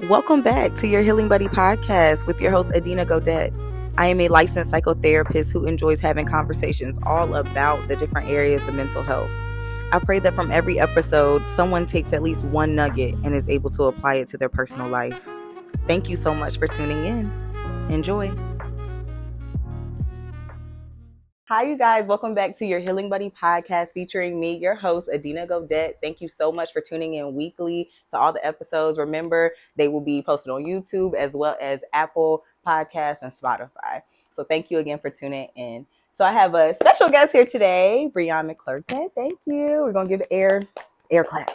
Welcome back to your Healing Buddy podcast with your host, Adina Godette. I am a licensed psychotherapist who enjoys having conversations all about the different areas of mental health. I pray that from every episode, someone takes at least one nugget and is able to apply it to their personal life. Thank you so much for tuning in. Enjoy. Hi, you guys. Welcome back to your Healing Buddy podcast featuring me, your host, Adina Godette. Thank you so much for tuning in weekly to all the episodes. Remember, they will be posted on YouTube as well as Apple Podcasts and Spotify. So thank you again for tuning in. So I have a special guest here today, Breyon McClerklin. Thank you. We're going to give air class.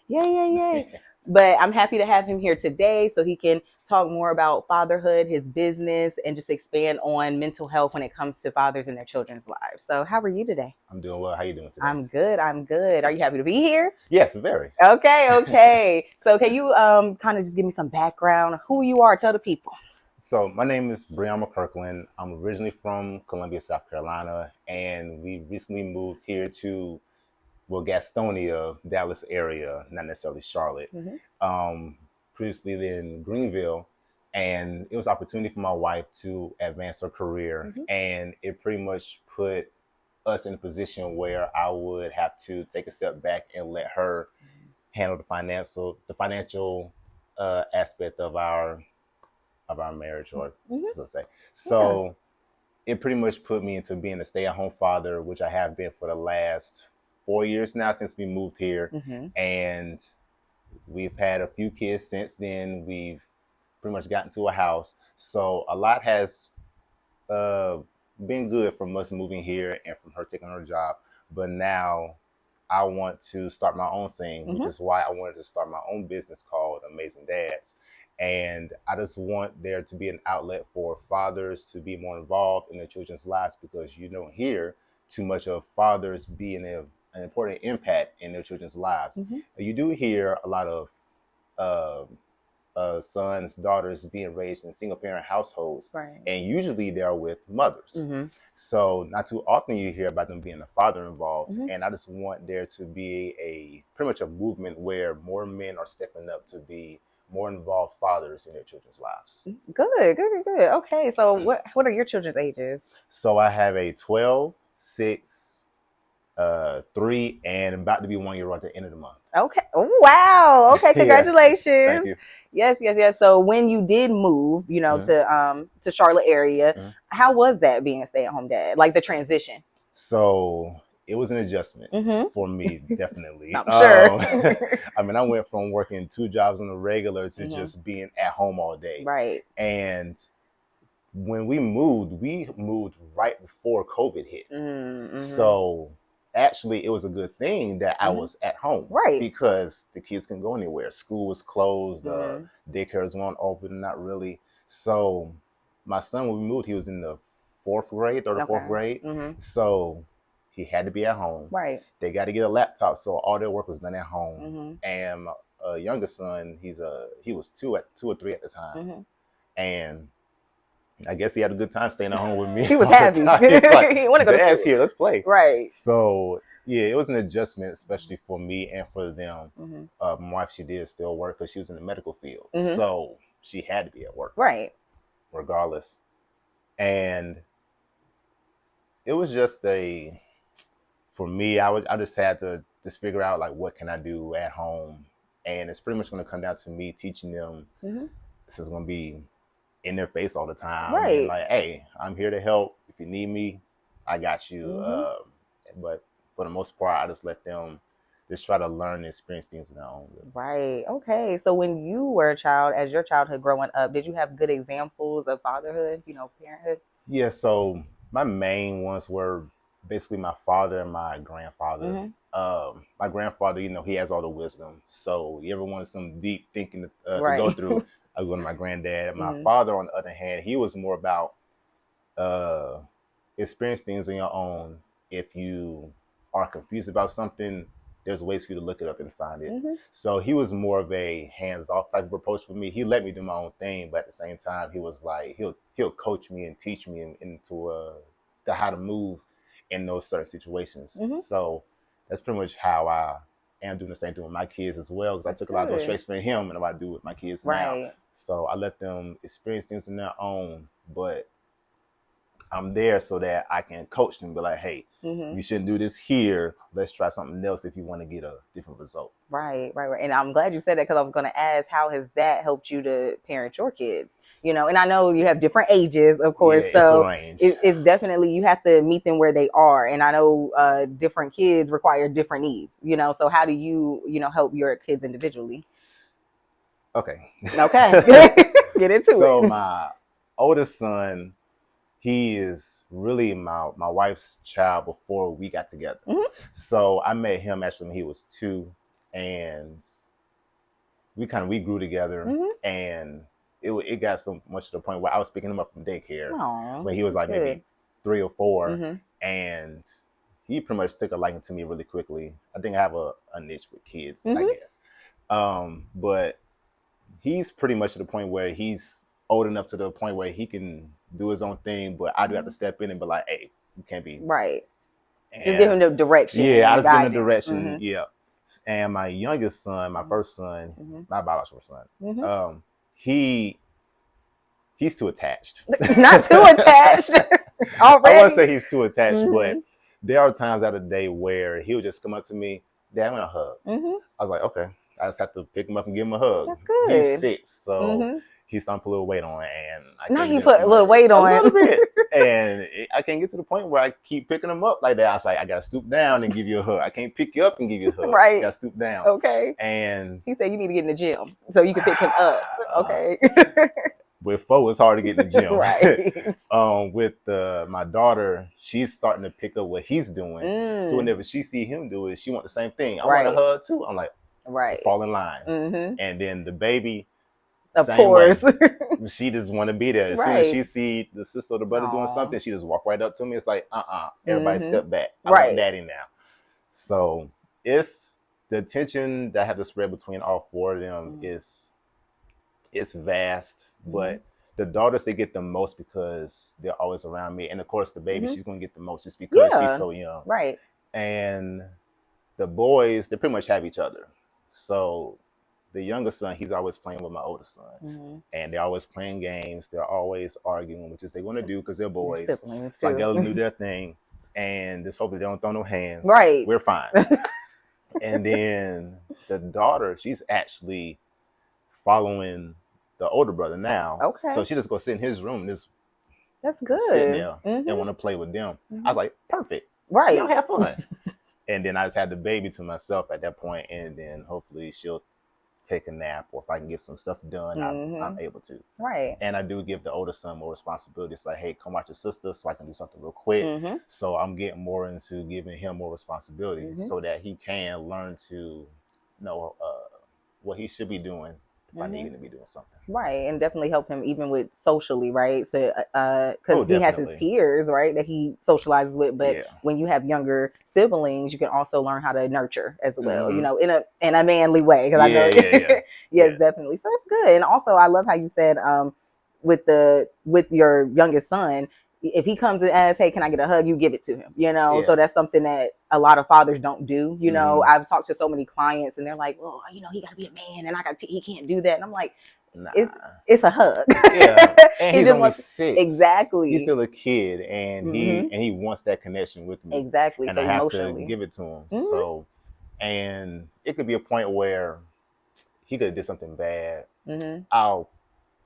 Yay. But I'm happy to have him here today so he can talk more about fatherhood, his business, and just expand on mental health when it comes to fathers and their children's lives. So how are you today? I'm doing well. How are you doing today? I'm good. Are you happy to be here? Yes, very. Okay. So can you kind of just give me some background of who you are? Tell the people. So my name is Breyon McClerklin. I'm originally from Columbia, South Carolina, and we recently moved here to Gastonia, Dallas area, not necessarily Charlotte. Previously in Greenville, and it was an opportunity for my wife to advance her career, and it pretty much put us in a position where I would have to take a step back and let her handle the financial aspect of our marriage, or so to say. So it pretty much put me into being a stay-at-home father, which I have been for the last 4 years now since we moved here. And we've had a few kids since then. We've pretty much gotten to a house. So a lot has been good from us moving here and from her taking her job. But now I want to start my own thing, which is why I wanted to start my own business called Amazing Dads. And I just want there to be an outlet for fathers to be more involved in their children's lives, because you don't hear too much of fathers being an important impact in their children's lives. You do hear a lot of sons, daughters being raised in single parent households, and usually they're with mothers. So not too often you hear about them being a father involved. And I just want there to be pretty much a movement where more men are stepping up to be more involved fathers in their children's lives. Good. Okay, so what are your children's ages? So I have a 12, 6, 3, and about to be 1 year old at the end of the month. Okay. Oh, wow. Okay. Congratulations. Thank you. Yes. So when you did move, to Charlotte area, how was that being a stay-at-home dad? Like the transition? So it was an adjustment for me, definitely. I'm sure. I mean, I went from working 2 jobs on the regular to just being at home all day. Right. And when we moved right before COVID hit. So actually, it was a good thing that I was at home, right? Because the kids couldn't go anywhere. School was closed. Daycare was not open, not really. So my son, when we moved, he was in the 4th grade, third or 4th grade. So he had to be at home. Right. They got to get a laptop, so all their work was done at home. And my youngest son, he was 2 or 3 at the time, and I guess he had a good time staying at home with me. He was happy. He want to go to school. Here, let's play. Right. So yeah, it was an adjustment, especially for me and for them. My wife, she did still work because she was in the medical field, so she had to be at work, right, regardless. And it was just for me, I just had to just figure out, like, what can I do at home, and it's pretty much going to come down to me teaching them. This is going to be in their face all the time. Right. And like, hey, I'm here to help. If you need me, I got you. But for the most part, I just let them just try to learn and experience things on their own. Right. Okay. So when you were a child, as your childhood growing up, did you have good examples of fatherhood, parenthood? Yeah. So my main ones were basically my father and my grandfather. My grandfather, he has all the wisdom. So you ever wanted some deep thinking to go through, I go to my granddad. My father, on the other hand, he was more about experience things on your own. If you are confused about something, there's ways for you to look it up and find it. So he was more of a hands-off type of approach for me. He let me do my own thing, but at the same time, he was like, he'll coach me and teach me into to how to move in those certain situations. So that's pretty much how I and I'm doing the same thing with my kids as well, because I That's took a lot of those good. traits from him and what I do with my kids now. Right. So I let them experience things on their own, but I'm there so that I can coach them and be like, hey, Mm-hmm. you shouldn't do this here. Let's try something else if you want to get a different result. Right. And I'm glad you said that, because I was going to ask, how has that helped you to parent your kids? You know, and I know you have different ages, of Yeah, course. it's a So range. it's definitely, you have to meet them where they are. And I know different kids require different needs, you know. So how do you, help your kids individually? Okay. Okay. Get into So it. my oldest son, he is really my wife's child before we got together. Mm-hmm. So I met him actually when he was 2, and we grew together, Mm-hmm. and it got so much to the point where I was picking him up from daycare Aw, when he was that's like good. maybe 3 or 4, Mm-hmm. and he pretty much took a liking to me really quickly. I think I have a niche with kids, I Mm-hmm. guess. But he's pretty much to the point where he's old enough to the point where he can do his own thing, but I do have to step in and be like, hey, you can't be. Right. Just give And him the direction yeah, I and just give him the guidance. direction. Mm-hmm. Yeah. And my youngest son, my first son, Mm-hmm. my biological son, Mm-hmm. he he's too attached. Not too attached I wouldn't already. say he's too attached, Mm-hmm. but there are times out of the day where he'll just come up to me, Dad, I want a hug. Mm-hmm. I was like, okay. I just have to pick him up and give him a hug. That's He's good. 6, so Mm-hmm. he's starting to put a little weight on, and I Now can't he get it put a from little weight a on. little bit, and I can't get to the point where I keep picking him up like that. I was like, I gotta stoop down and give you a hug. I can't pick you up and give you a hug. I Right. gotta stoop down. Okay. And He said you need to get in the gym so you can pick him up. Okay. with 4, it's hard to get in the gym. Right. With my daughter, she's starting to pick up what he's doing. So Mm. whenever she see him do it, she want the same thing. I want a Right. hug too. I'm like, Right. fall in line. Mm-hmm. And then the baby, Of same way. course. She just want to be there. As soon as Right. she see the sister or the brother doing Aw. something, she just walk right up to me. It's like, everybody Mm-hmm. step back. I want Right. daddy now. So it's the tension that I have to spread between all 4 of them is it's vast, but the daughters, they get the most because they're always around me. And of course the baby, she's gonna get the most just because she's Yeah. so young. Right. And the boys, they pretty much have each other. So the younger son, he's always playing with my older son, and they're always playing games. They're always arguing, which is they want to do because they're boys. Siblings So I too. gotta do their thing, and just hopefully they don't throw no hands. Right. We're fine. And then the daughter, she's actually following the older brother now. Okay. So she just go sit in his room, just That's good. sitting there Mm-hmm. and want to play with them. I was like, perfect. Right. Y'all have fun. And then I just had the baby to myself at that point, and then hopefully she'll take a nap, or if I can get some stuff done, I'm able to. Right. And I do give the older son more responsibility. It's like, hey, come watch your sister so I can do something real quick. So I'm getting more into giving him more responsibility so that he can learn to know what he should be doing if I need him to be doing something. Right, and definitely help him even with socially, right? So, because he has his peers, right, that he socializes with. But when you have younger siblings, you can also learn how to nurture as well, you know, in a manly way. Because I know, yes, definitely. So it's good. And also, I love how you said, with your youngest son, if he comes and asks, hey, can I get a hug? You give it to him, you know? So that's something that a lot of fathers don't do. You know, I've talked to so many clients and they're like, well, you know, he got to be a man and he can't do that. And I'm like, nah. It's a hug. Yeah. And he's only 6. Exactly. He's still a kid, and he wants that connection with me. Exactly. And so I have to give it to him. So, and it could be a point where he could have did something bad. I'll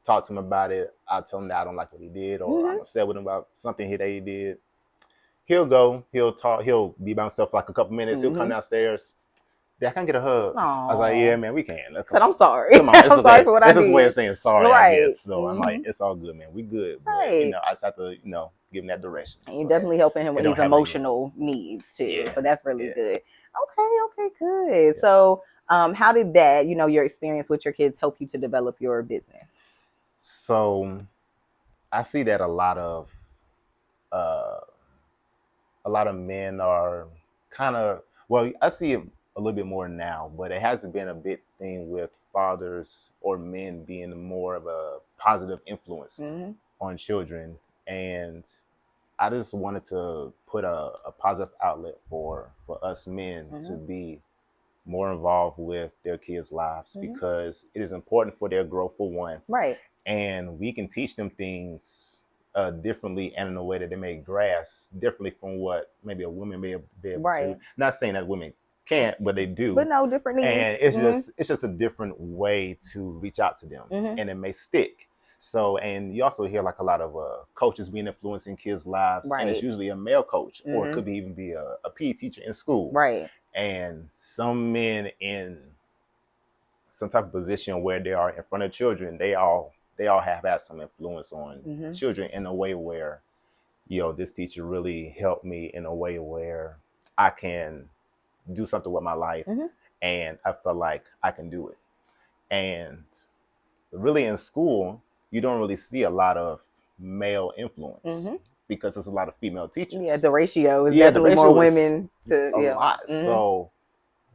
talk to him about it. I'll tell him that I don't like what he did, or I'm upset with him about something that he did. He'll go, he'll talk, he'll be by himself for like a couple minutes. He'll come downstairs. Dad, can I get a hug? Aww. I was like, yeah, man, we can. Said, I'm sorry. Come on. I'm sorry for what I did. That's his way of saying sorry, right. I guess. So I'm like, it's all good, man. We good. But, you know, I just have to, give him that direction. And you're definitely helping him with his emotional needs, too. Yeah. So that's really good. Okay, good. Yeah. So how did that, your experience with your kids help you to develop your business? So I see that a lot of men are kind of, well, I see it a little bit more now, but it hasn't been a big thing with fathers or men being more of a positive influence on children. And I just wanted to put a positive outlet for us men to be more involved with their kids' lives because it is important for their growth, for one. Right. And we can teach them things differently and in a way that they may grasp differently from what maybe a woman may be able to. Right. Not saying that women can't, but they do. But no, different needs. And it's just a different way to reach out to them, and it may stick. So, and you also hear like a lot of coaches being influencing kids' lives, and it's Right. usually a male coach, or it could be even be a PE teacher in school. Right. And some men in some type of position where they are in front of children, they all have had some influence on children in a way where, this teacher really helped me in a way where I can do something with my life, and I felt like I can do it. And really in school, you don't really see a lot of male influence because there's a lot of female teachers. Yeah, the ratio is definitely more women to a lot. So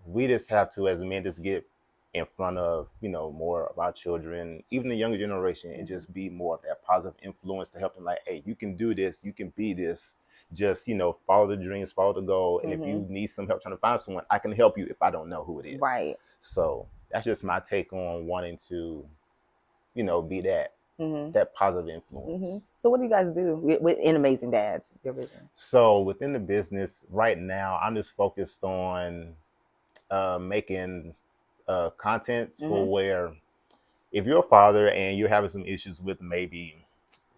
we just have to, as men, just get in front of, more of our children, even the younger generation, and just be more of that positive influence to help them like, hey, you can do this, you can be this. Just, follow the dreams, follow the goal. And if you need some help trying to find someone, I can help you if I don't know who it is. Right. So that's just my take on wanting to, be that positive influence. So what do you guys do in Amazing Dads, your business? So within the business right now, I'm just focused on making content for where if you're a father and you're having some issues with maybe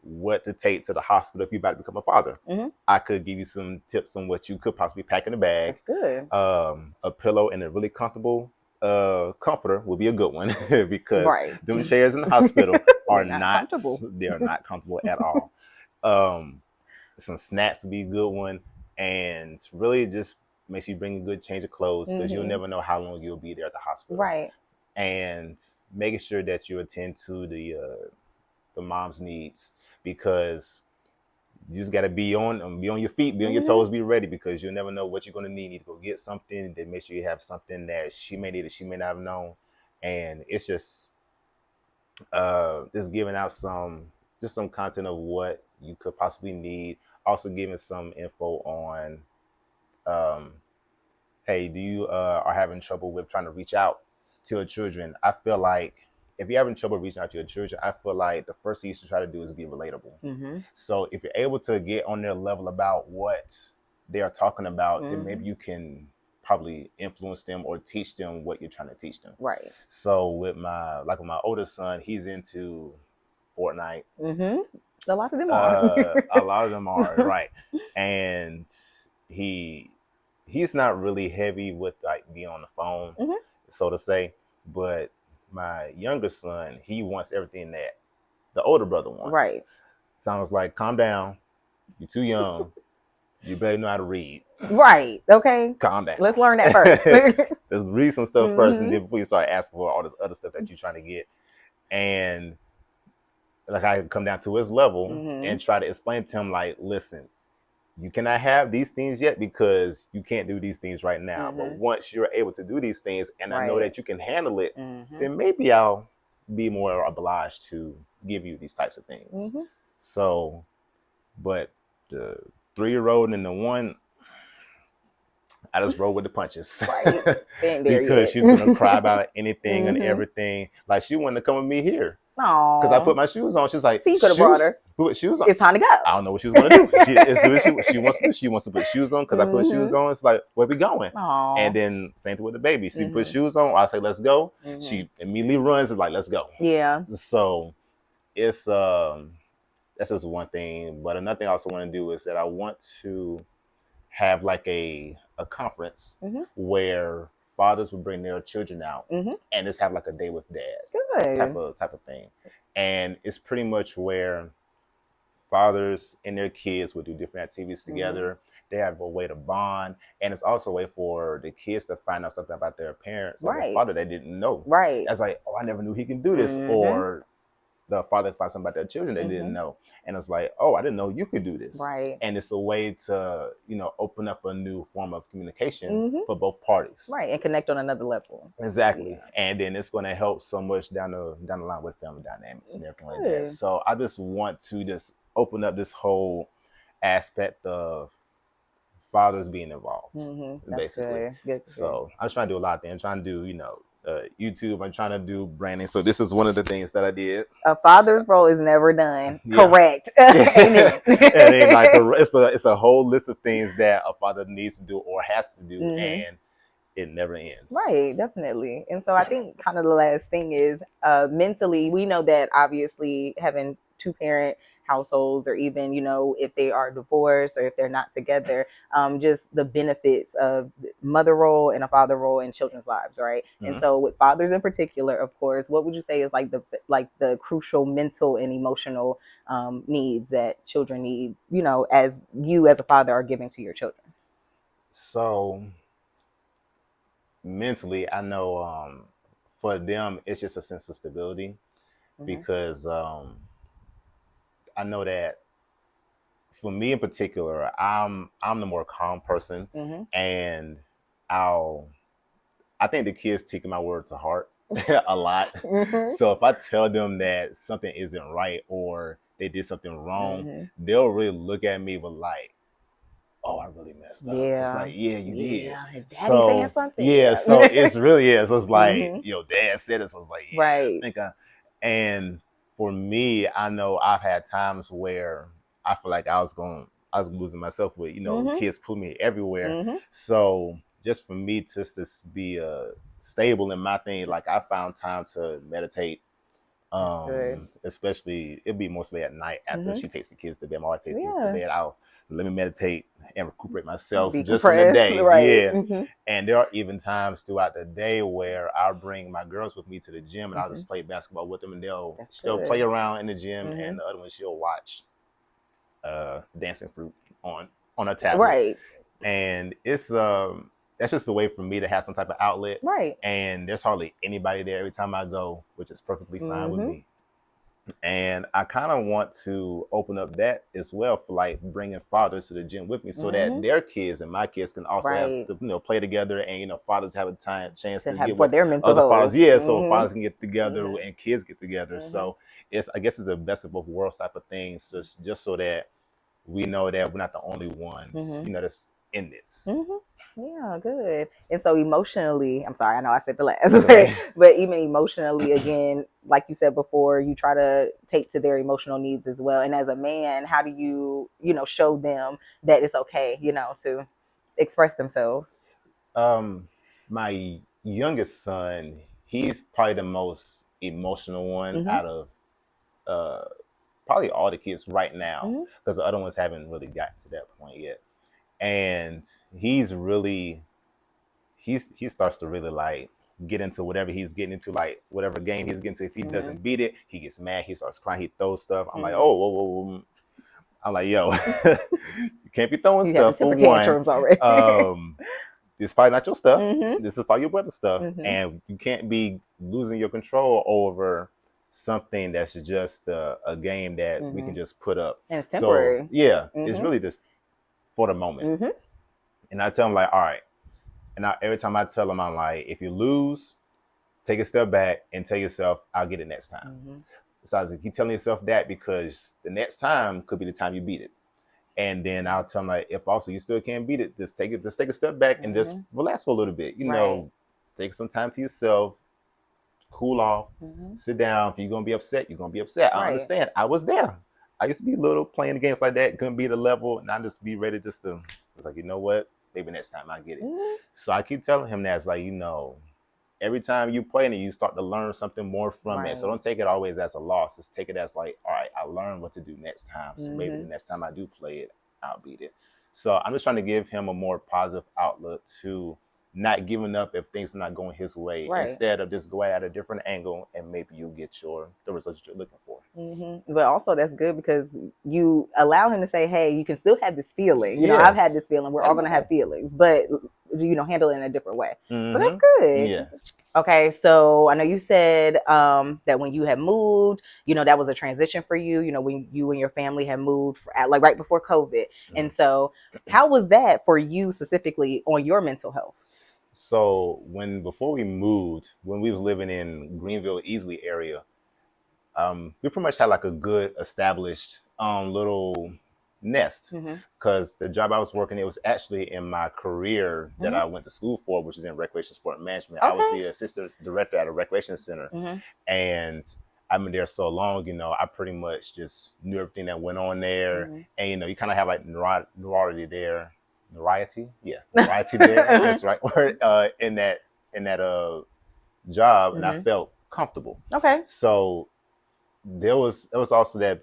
what to take to the hospital if you're about to become a father, I could give you some tips on what you could possibly pack in a bag. That's good. A pillow and a really comfortable comforter would be a good one because them chairs in the hospital are not comfortable. They are not comfortable at all. Some snacks would be a good one, and really just make sure you bring a good change of clothes because you'll never know how long you'll be there at the hospital. Right. And making sure that you attend to the mom's needs, because you just got to be on your feet, be on your toes, be ready, because you'll never know what you're going to need. You need to go get something, then make sure you have something that she may need that she may not have known. And it's just giving out some content of what you could possibly need. Also giving some info on, hey, do you are having trouble with trying to reach out to your children? I feel like if you're having trouble reaching out to your children, I feel like the first thing you should try to do is be relatable. So if you're able to get on their level about what they are talking about, then maybe you can probably influence them or teach them what you're trying to teach them. Right. So with my oldest son, he's into Fortnite. A lot of them are. A lot of them are, right. And he's not really heavy with like being on the phone, so to say, but my younger son, he wants everything that the older brother wants. Right. So I was like, calm down. You're too young. You better know how to read. Right. Okay. Calm down. Let's learn that first. Let's read some stuff first, and then before you start asking for all this other stuff that you're trying to get. And like I come down to his level and try to explain to him, like, listen, you cannot have these things yet because you can't do these things right now. But once you're able to do these things and I know that you can handle it, then maybe I'll be more obliged to give you these types of things. So, but the 3-year-old and the one, I just roll with the punches. Right. Because she's going to cry about anything and everything. Like, she wanted to come with me here. Because I put my shoes on. She's like, so you could have brought her. Put shoes on. It's time to go. I don't know what she was going to do. She wants to do. She wants to put shoes on because I put shoes on. It's like, where we going? Aww. And then same thing with the baby. She put shoes on. I say, let's go. She immediately runs. It's like, let's go. Yeah. So it's that's just one thing. But another thing I also want to do is that I want to have like a conference where fathers would bring their children out and just have like a day with dad. Good. type of thing. And it's pretty much where fathers and their kids would do different activities together. They have a way to bond, and it's also a way for the kids to find out something about their parents or their father they didn't know. Right. That's like, oh, I never knew he can do this. Or the father finds something about their children they didn't know. And it's like, oh, I didn't know you could do this. Right. And it's a way to, open up a new form of communication for both parties. Right. And connect on another level. Exactly. Yeah. And then it's going to help so much down the line with family dynamics and everything like that. So I just want to just open up this whole aspect of fathers being involved, That's basically. good. Good. So I was trying to do a lot of things. I'm trying to do, YouTube. I'm trying to do branding. So this is one of the things that I did. A father's role is never done. Yeah. Correct. Amen. And then like it's a whole list of things that a father needs to do or has to do, and it never ends. Right, definitely. And so I think kind of the last thing is mentally, we know that obviously having two parent households, or even, if they are divorced or if they're not together, just the benefits of mother role and a father role in children's lives, right? And so with fathers in particular, of course, what would you say is like the crucial mental and emotional needs that children need, as you as a father are giving to your children? So mentally, I know for them it's just a sense of stability, because I know that for me in particular, I'm the more calm person, and I think the kids take my word to heart a lot. So if I tell them that something isn't right or they did something wrong, they'll really look at me with like, oh, I really messed up. Yeah. It's like, yeah, you did. Daddy So saying something. yeah, so it's really so it's like, dad said it. So it's like, yeah, Right. I think and for me, I know I've had times where I feel like I was losing myself with, kids pull me everywhere. So just for me just to be stable in my thing, like I found time to meditate. Especially it'd be mostly at night after she takes the kids to bed. My wife takes the kids to bed. So let me meditate and recuperate myself just from the day. Right. Yeah. And there are even times throughout the day where I'll bring my girls with me to the gym and I'll just play basketball with them, and they'll play around in the gym, and the other one she'll watch Dancing Fruit on a tablet. Right. And it's that's just a way for me to have some type of outlet. Right. And there's hardly anybody there every time I go, which is perfectly fine with me. And I kind of want to open up that as well for like bringing fathers to the gym with me, so that their kids and my kids can also have to, play together, and fathers have a chance to get with their mental other fathers. health. So fathers can get together and kids get together. So I guess it's a best of both worlds type of thing. So just so that we know that we're not the only ones, that's in this. Yeah, good. And so emotionally, I'm sorry, I know I said the last, but even emotionally, again, like you said before, you try to take to their emotional needs as well. And as a man, how do you, show them that it's okay, to express themselves? My youngest son, he's probably the most emotional one out of probably all the kids right now, because the other ones haven't really gotten to that point yet. And he starts to really like get into whatever he's getting into, like whatever game he's getting to. If he doesn't beat it, he gets mad, he starts crying, he throws stuff. I'm like, oh, whoa, whoa, whoa. I'm like, yo, you can't be throwing stuff for one. Tantrums already. This is probably not your stuff. This is probably your brother's stuff. And you can't be losing your control over something that's just a game that we can just put up. And it's temporary. So yeah, it's really just for the moment. And I tell him like, all right. And every time I tell him, I'm like, if you lose, take a step back and tell yourself, I'll get it next time. So I was like, keep telling yourself that, because the next time could be the time you beat it. And then I'll tell him like, if also you still can't beat it, just take a step back and just relax for a little bit. Take some time to yourself, cool off, sit down. If you're gonna be upset, you're gonna be upset. I understand. I was there. I used to be little playing games like that, couldn't be at the level, and I just be ready just to. It's like, you know what? Maybe next time I get it. So I keep telling him that it's like, every time you play it, you start to learn something more from it. So don't take it always as a loss. Just take it as like, all right, I learned what to do next time. So maybe the next time I do play it, I'll beat it. So I'm just trying to give him a more positive outlook to not giving up if things are not going his way, instead of just going at a different angle, and maybe you'll get the results you're looking for. But also that's good, because you allow him to say, hey, you can still have this feeling. I've had this feeling. We're all going to have feelings, but handle it in a different way. So that's good. Yes. Okay, so I know you said that when you had moved, that was a transition for you, when you and your family had moved like right before COVID. And so how was that for you specifically on your mental health? So before we moved, when we was living in Greenville, Easley area, we pretty much had like a good established little nest, because the job I was working, it was actually in my career that I went to school for, which is in recreation sport management. I was the assistant director at a recreation center, and I've been there so long, I pretty much just knew everything that went on there. And, you kind of have like notoriety there. Notoriety? Yeah. Notoriety there. That's right. In that job, and I felt comfortable. Okay. So there was also that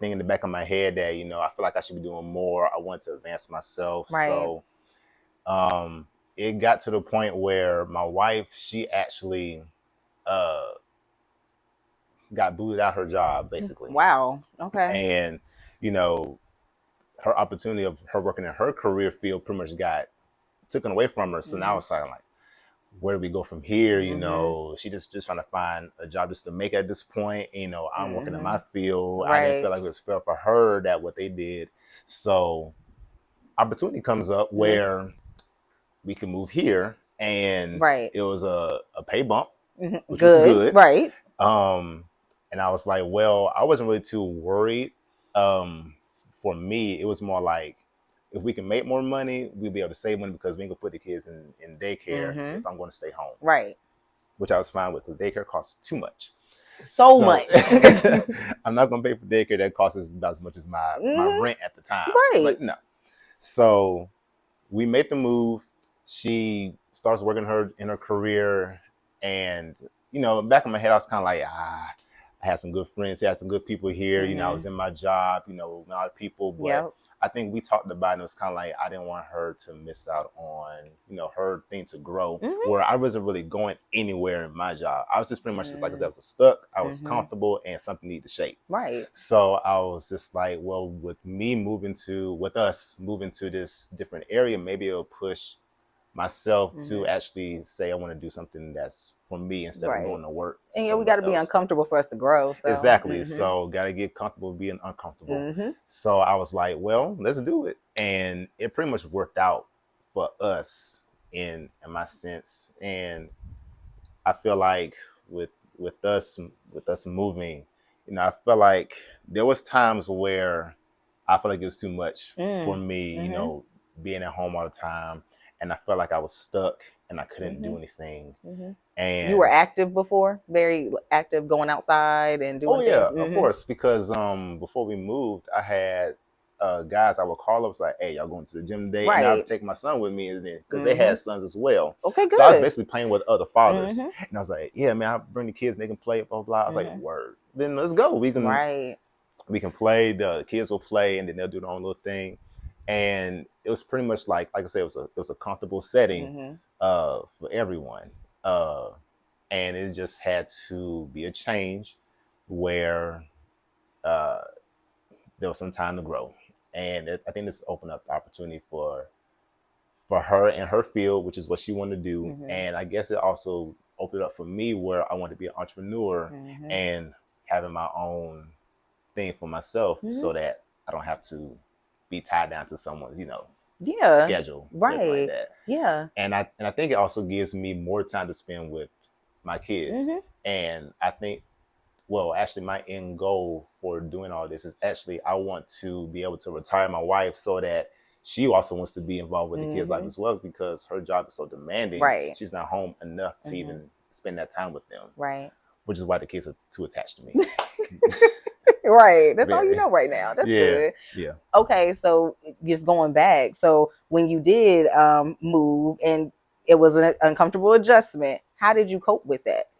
thing in the back of my head that, I feel like I should be doing more. I want to advance myself. Right. So it got to the point where my wife, she actually got booted out her job, basically. Wow. Okay. And, her opportunity of her working in her career field pretty much got taken away from her. So now it's like, where do we go from here? She just trying to find a job just to make it at this point. I'm working in my field. Right. I didn't feel like it was fair for her that what they did. So opportunity comes up where we can move here, and it was a pay bump, which was good. Right. And I was like, well, I wasn't really too worried. For me, it was more like, if we can make more money, we'll be able to save money because we can put the kids in daycare if I'm going to stay home. Right. Which I was fine with, because daycare costs too much. So much. I'm not going to pay for daycare that costs about as much as my rent at the time. Right. I was like, no. So we made the move. She starts working in her career. And, back in my head, I was kind of like, I had some good friends. I had some good people here. I was in my job, a lot of people. But I think we talked about it, and it was kind of like, I didn't want her to miss out on, her thing to grow, where I wasn't really going anywhere in my job. I was just pretty much just like I said, I was stuck. I was comfortable, and something needed to shape. Right. So I was just like, well, with us moving to this different area, maybe it'll push myself to actually say I want to do something that's for me instead of going to work. And we got to be uncomfortable for us to grow. So. Exactly. So got to get comfortable being uncomfortable. So I was like, well, let's do it. And it pretty much worked out for us in my sense. And I feel like with us moving, I feel like there was times where I felt like it was too much for me, being at home all the time. And I felt like I was stuck and I couldn't do anything. And you were active before, very active, going outside and doing things. Of course, because before we moved, I had guys I would call up, was like, hey, y'all going to the gym today? And I would take my son with me, because they had sons as well. Okay, good. So I was basically playing with other fathers. And I was like, yeah, man, I'll bring the kids and they can play, blah, blah, blah. I was like, word. Then let's go. We can play, the kids will play, and then they'll do their own little thing. And it was pretty much like I said, it was a comfortable setting for everyone. And it just had to be a change where there was some time to grow. And I think this opened up the opportunity for her in her field, which is what she wanted to do. And I guess it also opened up for me where I wanted to be an entrepreneur and having my own thing for myself, so that I don't have to be tied down to someone's, schedule. Right. Like that. Yeah. And I think it also gives me more time to spend with my kids. And I think, well, actually my end goal for doing all this is actually, I want to be able to retire my wife so that she also wants to be involved with the kids' life as well, because her job is so demanding. Right. She's not home enough to even spend that time with them. Right. Which is why the kids are too attached to me. Right. That's all you know right now. That's good. Yeah. Okay. So just going back. So when you did move and it was an uncomfortable adjustment, how did you cope with that?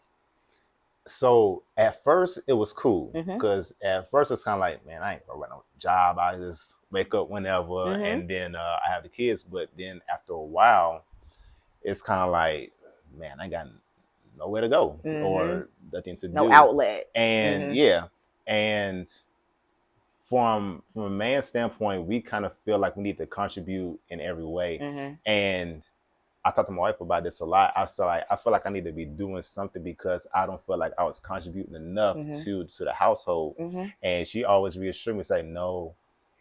So at first it was cool, because at first it's kind of like, man, I ain't gonna run no job. I just wake up whenever, and then I have the kids. But then after a while, it's kind of like, man, I got nowhere to go or nothing to do. No outlet. And and from a man's standpoint, we kind of feel like we need to contribute in every way. And I talked to my wife about this a lot. I feel like I need to be doing something, because I don't feel like I was contributing enough to the household. And she always reassured me, say, no,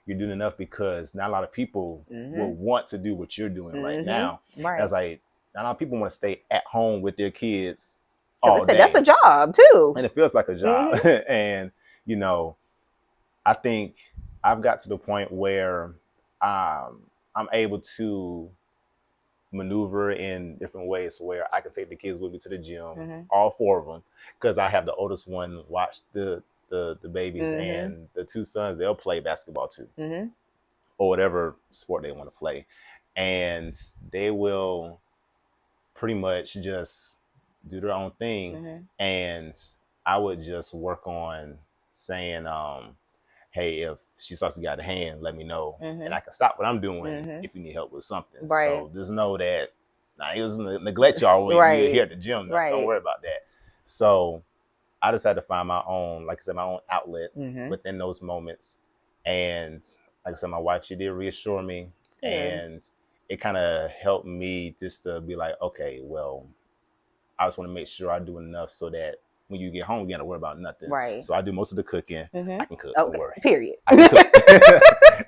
you're doing enough, because not a lot of people will want to do what you're doing right now. Right. I was like, not a lot of people want to stay at home with their kids all day. That's a job too. And it feels like a job. And, I think I've got to the point where I'm able to maneuver in different ways where I can take the kids with me to the gym, all four of them, because I have the oldest one watch the babies, and the two sons, they'll play basketball too, or whatever sport they want to play, and they will pretty much just do their own thing, and I would just work on saying, hey, if she starts to get out of hand, let me know, and I can stop what I'm doing if you need help with something. Right. So just know that he doesn't neglect y'all when you're here at the gym. Don't worry about that. So I decided to find my own, like I said, my own outlet within those moments. And like I said, my wife, she did reassure me, and it kind of helped me just to be like, okay, well, I just want to make sure I do enough so that when you get home, you got to worry about nothing. Right. So I do most of the cooking. I can cook. Don't worry. Period. I can cook.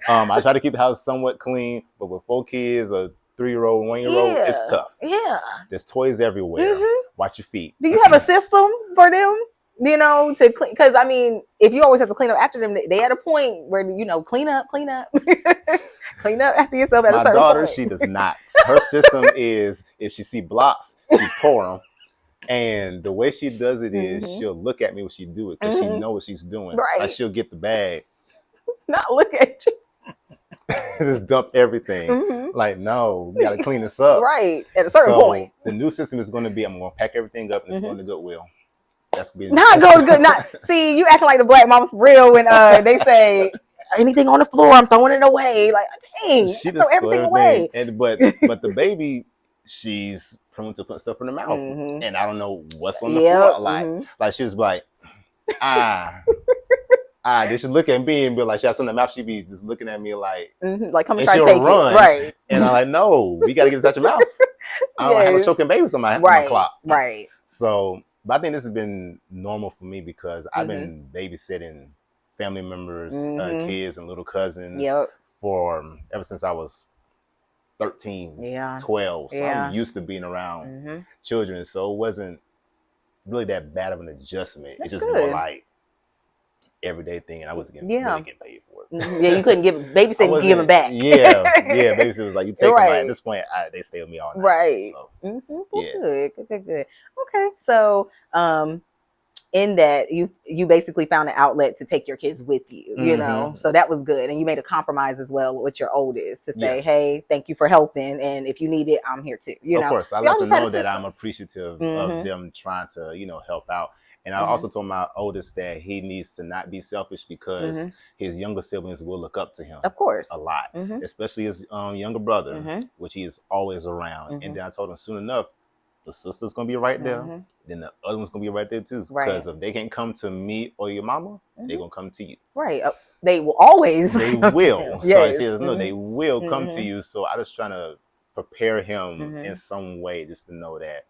I try to keep the house somewhat clean, but with 4 kids, a 3-year-old, 1-year-old, it's tough. Yeah. There's toys everywhere. Watch your feet. Do you have a system for them? You know, to clean, because I mean, if you always have to clean up after them, they at a point where, you know, clean up, clean up after yourself. At a certain daughter, point. She does not. Her system is if she see blocks, she pour them. And the way she does it is she'll look at me when she do it, because she knows what she's doing. Right. Like she'll get the bag, not look at you, just dump everything. Like, no, we gotta clean this up. Right. At a certain point. The new system is going to be, I'm going to pack everything up and it's going to Goodwill. That's be not go to good. Not see, you acting like the black moms for real when they say anything on the floor, I'm throwing it away. Like, dang, she throw everything away. And but the baby, she's prone to put stuff in her mouth, and I don't know what's on the floor. Like she's like, they should look at me and be like, she has something in the mouth. She'd be just looking at me like, like, come and try to take run. It. Right. And I'm like, no, we got to get this out your mouth. I don't have a choking baby on my clock. Right. So, but I think this has been normal for me because I've been babysitting family members, kids, and little cousins for ever since I was 13, 12. So I'm used to being around children. So it wasn't really that bad of an adjustment. It's just more like everyday thing, and I wasn't really getting paid for it. Yeah, you couldn't give babysitting, give them back. Babysitter was like, you take them. At this point, they stay with me all night. Right. So, good. Okay, so in that you basically found an outlet to take your kids with you, you know, so that was good, and you made a compromise as well with your oldest to say, hey, thank you for helping, and if you need it, I'm here too. You know, of course, I let them know that I'm appreciative of them trying to, help out. And I also told my oldest that he needs to not be selfish because his younger siblings will look up to him, of course, a lot, especially his younger brother, which he is always around. And then I told him soon enough, the sister's gonna be right there, then the other one's gonna be right there too. Because if they can't come to me or your mama, they're gonna come to you. Right. They will always. They will. So I said, no, they will come to you. So I was trying to prepare him in some way, just to know that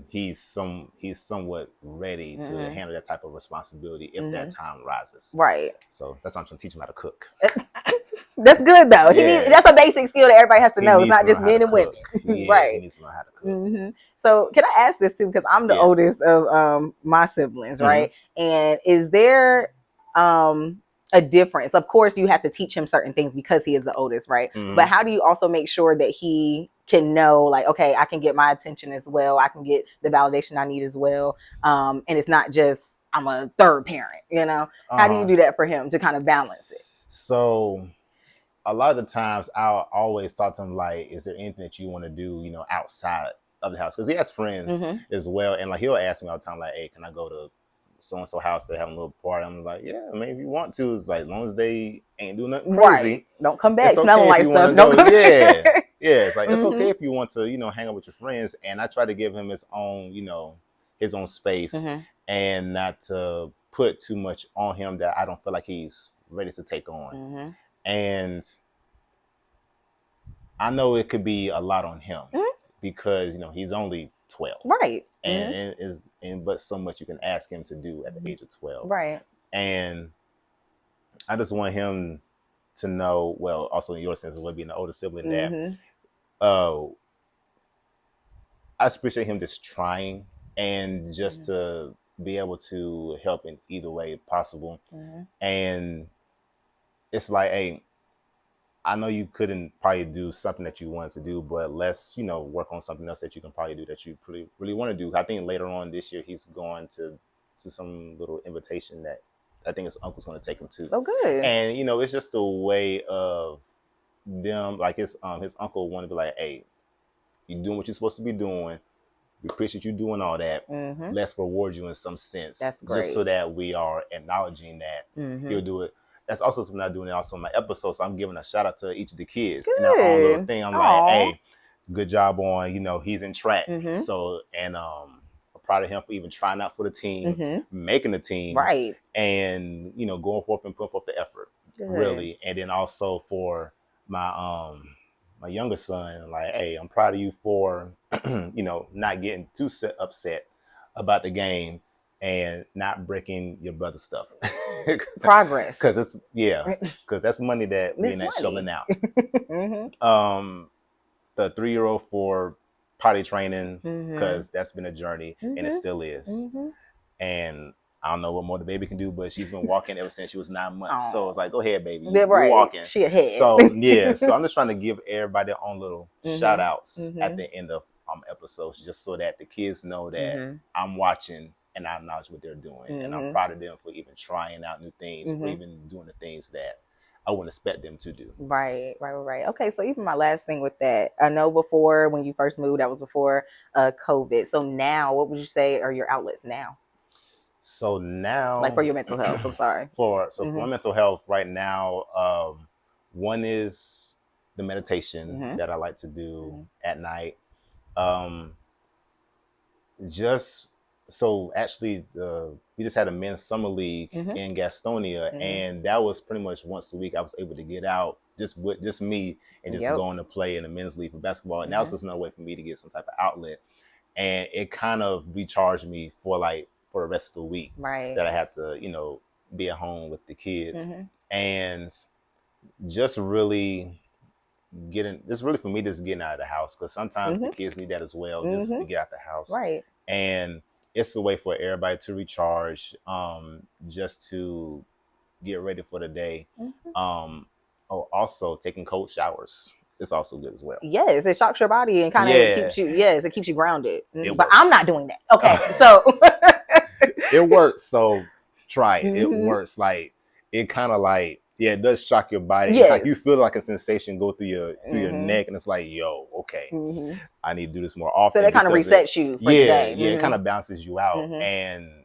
he's somewhat ready to handle that type of responsibility if that time rises. Right. So that's why I'm trying to teach him how to cook. That's good though. That's a basic skill that everybody has to know. It's not just men and women. Right. He needs to know how to cook. So can I ask this too? Because I'm the oldest of my siblings, right? And is there a difference? Of course, you have to teach him certain things because he is the oldest, right? But how do you also make sure that he can know, like, okay, I can get my attention as well, I can get the validation I need as well, and it's not just I'm a third parent, you know? How do you do that for him to kind of balance it? So a lot of the times I'll always talk to him like, is there anything that you want to do, outside of the house? Because he has friends as well, and like he'll ask me all the time, like, hey, can I go to so-and-so house to have a little party? I'm like, yeah, I mean, if you want to, it's like, as long as they ain't doing nothing crazy. Right. Don't come back smelling like stuff. It's like, it's okay if you want to, hang out with your friends. And I try to give him his own, his own space, and not to put too much on him that I don't feel like he's ready to take on. And I know it could be a lot on him because, he's only 12. Right. And but so much you can ask him to do at the age of 12. Right. And I just want him to know, well, also in your sense of being the older sibling, that I appreciate him just trying and just to be able to help in either way possible. And it's like, hey, I know you couldn't probably do something that you wanted to do, but let's, work on something else that you can probably do that you really, really want to do. I think later on this year he's going to some little invitation that I think his uncle's going to take him to. Oh, good. And it's just a way of them, like his uncle wanted to be like, hey, you're doing what you're supposed to be doing. We appreciate you doing all that. Mm-hmm. Let's reward you in some sense. That's great. Just so that we are acknowledging that he'll do it. That's also something I'm doing also in my episodes. So I'm giving a shout out to each of the kids in their own little thing. I'm like, hey, good job on, he's in track. So, and I'm proud of him for even trying out for the team, making the team. Right. And, going forth and putting forth the effort. Good. Really. And then also for my younger son, like, hey, I'm proud of you for, not getting too upset about the game and not breaking your brother's stuff. Progress. Because that's money that we're not shelling out. The 3-year-old for potty training, because that's been a journey and it still is. And I don't know what more the baby can do, but she's been walking ever since she was 9 months. So it's like, go ahead, baby. You're walking. She ahead. So so I'm just trying to give everybody their own little shout outs at the end of episodes, just so that the kids know that I'm watching and I acknowledge what they're doing. And I'm proud of them for even trying out new things or even doing the things that I wouldn't expect them to do. Right. Okay, so even my last thing with that, I know before when you first moved, that was before COVID. So now, what would you say are your outlets now? So now, like for your mental health, I'm sorry. For my mental health right now, one is the meditation that I like to do at night. Just so actually, we just had a men's summer league in Gastonia, and that was pretty much once a week. I was able to get out just me and just going to play in the men's league for basketball, and that was just another way for me to get some type of outlet, and it kind of recharged me for the rest of the week that I had to be at home with the kids, and just really really for me just getting out of the house, because sometimes the kids need that as well, just to get out the house, and it's a way for everybody to recharge, just to get ready for the day. Also taking cold showers is also good as well. Yes, it shocks your body and kind of keeps you. Yes, it keeps you grounded. But works. I'm not doing that. Okay, so it works. So try it. It works. Like it kind of it does shock your body. Yes. It's like you feel like a sensation go through your neck, and it's like, yo, okay, I need to do this more often. So that kind of resets you for the day. It kind of bounces you out, and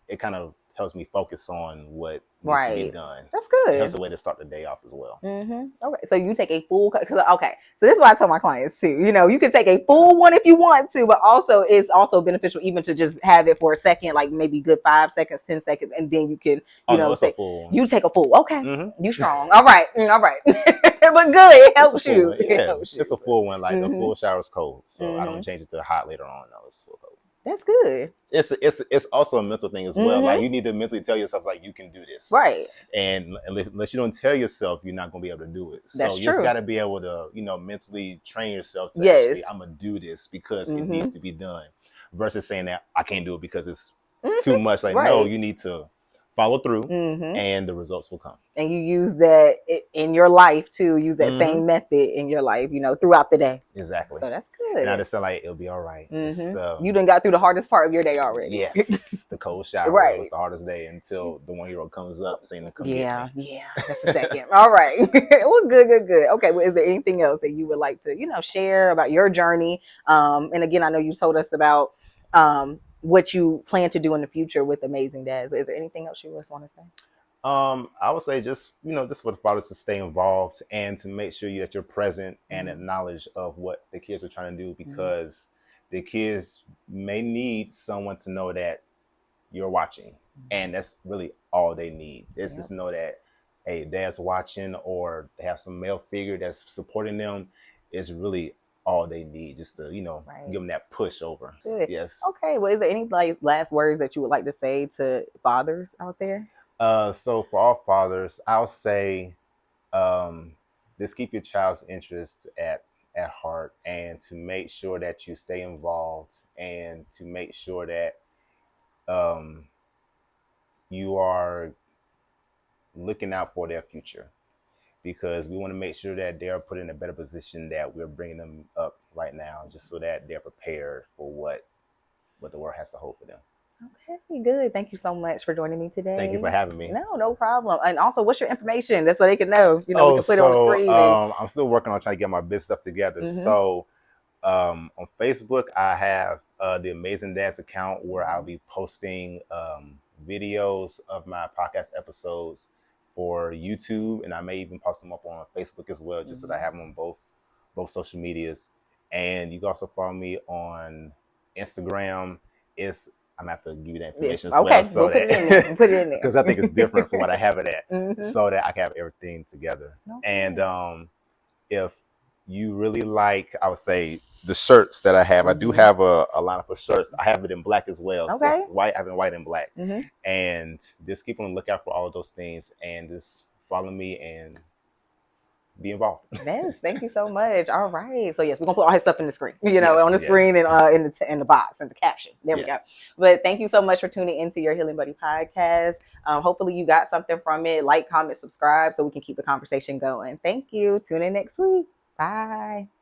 it kind of helps me focus on what needs to be done. That's good. That's a way to start the day off as well. Okay, so you take a full so this is what I tell my clients too. You can take a full one if you want to, but also it's also beneficial even to just have it for a second, like maybe good 5 seconds, 10 seconds, and then you can take you take a full. Okay, you strong. All right, but good. It helps you. It's a full one. Like the full shower is cold, so I don't change it to hot later on. No, it's full cold. That's good. It's also a mental thing as well. Like you need to mentally tell yourself like you can do this, right? And unless you don't tell yourself, you're not gonna be able to do it. So you just got to be able to mentally train yourself to actually, I'm gonna do this because it needs to be done, versus saying that I can't do it because it's too much. Like no, you need to follow through, and the results will come. And you use that in your life too. Use that same method in your life, throughout the day. Exactly. So that's good. And I just feel like it'll be all right. You done got through the hardest part of your day already. Yes, the cold shower was the hardest day until the 1-year-old comes up saying to come get me. Yeah, just a second. All right. Well, good. Okay. Well, is there anything else that you would like to, share about your journey? And again, I know you told us about what you plan to do in the future with Amazing Dads, but is there anything else you just want to say? I would say just for the fathers to stay involved and to make sure that you're present and acknowledge of what the kids are trying to do, because the kids may need someone to know that you're watching, and that's really all they need. Is just know that, hey, dad's watching, or they have some male figure that's supporting them. Is really all they need, just to give them that push over. Good. Yes. Okay. Well, is there any last words that you would like to say to fathers out there? So for all fathers, I'll say, just keep your child's interest at heart, and to make sure that you stay involved, and to make sure that you are looking out for their future. because we want to make sure that they're put in a better position that we're bringing them up right now, just so that they're prepared for what the world has to hold for them. Okay, good. Thank you so much for joining me Thank you for today. having me. No problem. And also, what's your information? That's so they can know. We Oh, can put it on the so screen and. I'm still working on trying to get my business stuff together. Mm-hmm. So on Facebook, I have the Amazing Dads account where I'll be posting videos of my podcast episodes for YouTube, and I may even post them up on Facebook as well, just so that I have them on both social medias. And you can also follow me on Instagram. It's I'm gonna have to give you that information as well, Okay, so we'll put it in there. We'll that put it in there. because I think it's different from what I have it at, Mm-hmm. so that I can have everything together. Okay. And if you really like, I would say, the shirts that I have. I do Mm-hmm. have a lineup of shirts. I have it in black as well. So Okay. white, I have it in white and black. Mm-hmm. And just keep on the lookout for all of those things, and just follow me and be involved. Yes, thank you so much. All right, so yes, we're gonna put all his stuff in the screen, Yes, on the yes. screen and in the box and the caption. There we Yeah. go. But thank you so much for tuning into your Healing Buddy podcast. Hopefully you got something from it. Like, comment, subscribe, so we can keep the conversation going. Thank you. Tune in next week. Bye.